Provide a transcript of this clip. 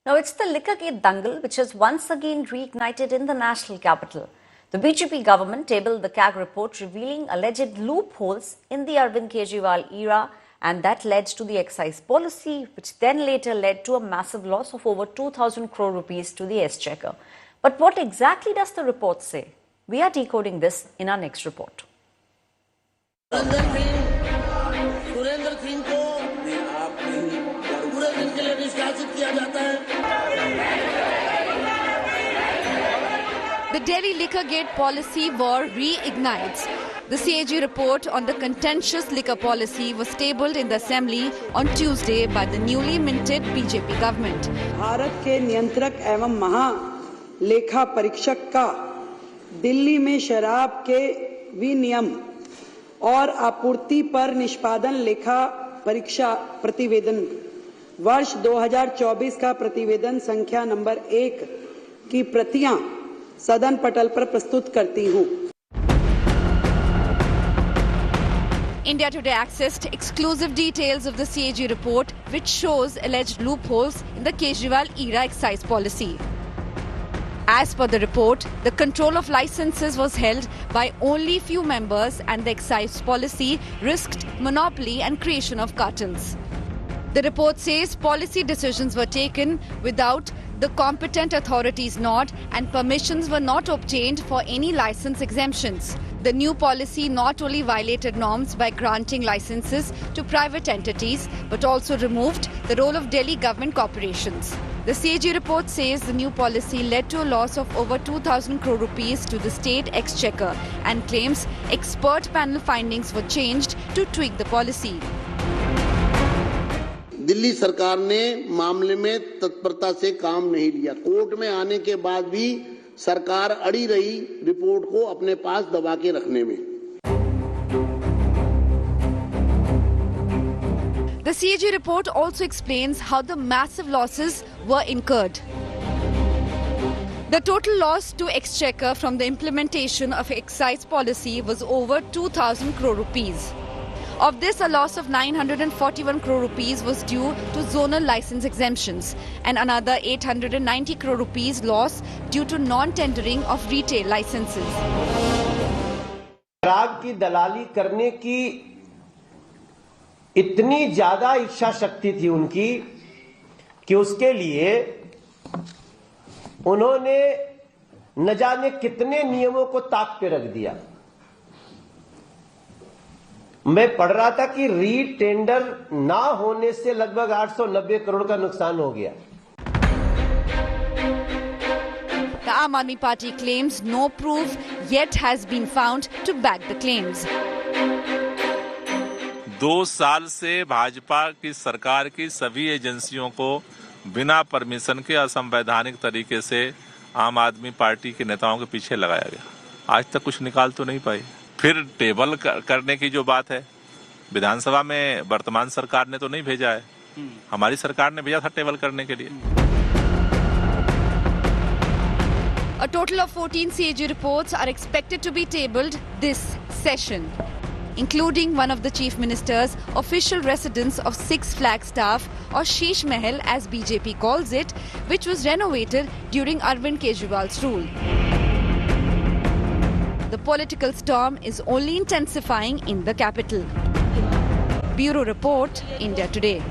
Now, it's the Liquorgate dangle which has once again reignited in the national capital. The BJP government tabled the CAG report revealing alleged loopholes in the Arvind Kejriwal era, and that led to the excise policy, which then later led to a massive loss of over 2,000 crore rupees to the exchequer. But what exactly does the report say? We are decoding this in our next report. The Delhi Liquorgate policy war reignites. The CAG report on the contentious liquor policy was tabled in the Assembly on Tuesday by the newly minted BJP government. Bharat के नियंत्रक एवं महालेखा परीक्षक का दिल्ली में शराब के विनियम और आपूर्ति पर निष्पादन लेखा परीक्षा प्रतिवेदन वर्ष 2024 का प्रतिवेदन संख्या नंबर 1 की प्रतियां सदन पटल पर प्रस्तुत करती हूं। India Today accessed exclusive details of the CAG report, which shows alleged loopholes in the Kejriwal-era excise policy. As per the report, the control of licenses was held by only few members, and the excise policy risked monopoly and creation of cartels. The report says policy decisions were taken without the competent authorities' nod, and permissions were not obtained for any license exemptions. The new policy not only violated norms by granting licenses to private entities, but also removed the role of Delhi government corporations. The CAG report says the new policy led to a loss of over 2,000 crore rupees to the state exchequer, and claims expert panel findings were changed to tweak the policy. Delhi सरकार ने मामले में तत्परता से काम नहीं लिया। Court में आने के बाद भी सरकार अड़ी रही रिपोर्ट को अपने पास दबा के रखने में। The CAG report also explains how the massive losses were incurred. The total loss to exchequer from the implementation of excise policy was over 2,000 crore rupees. Of this, a loss of 941 crore rupees was due to zonal license exemptions, and another 890 crore rupees loss due to non-tendering of retail licenses. शराब की दलाली करने की इतनी ज्यादा इच्छा शक्ति थी उनकी कि उसके लिए उन्होंने न जाने कितने नियमों को ताक पे रख दिया। मैं पढ़ रहा था कि रीटेंडर ना होने से लगभग 890 करोड़ का नुकसान हो गया। The Aam Aadmi Party claims no proof yet has been found to back the claims. 2 साल से भाजपा की सरकार की सभी एजेंसियों को बिना परमिशन के असंवैधानिक तरीके से आम आदमी पार्टी के नेताओं के पीछे लगाया गया। आज तक कुछ निकाल तो नहीं पाई। फिर टेबल करने की जो बात है, विधानसभा में वर्तमान सरकार ने तो नहीं भेजा है, हमारी सरकार ने भेजा था टेबल करने के लिए। A total of 14 CAG reports are expected to be tabled this session, including one of the Chief Minister's official residence of Six Flags staff, or Sheesh Mahal as BJP calls it, which was renovated during Arvind Kejriwal's rule. The political storm is only intensifying in the capital. Bureau Report, India Today.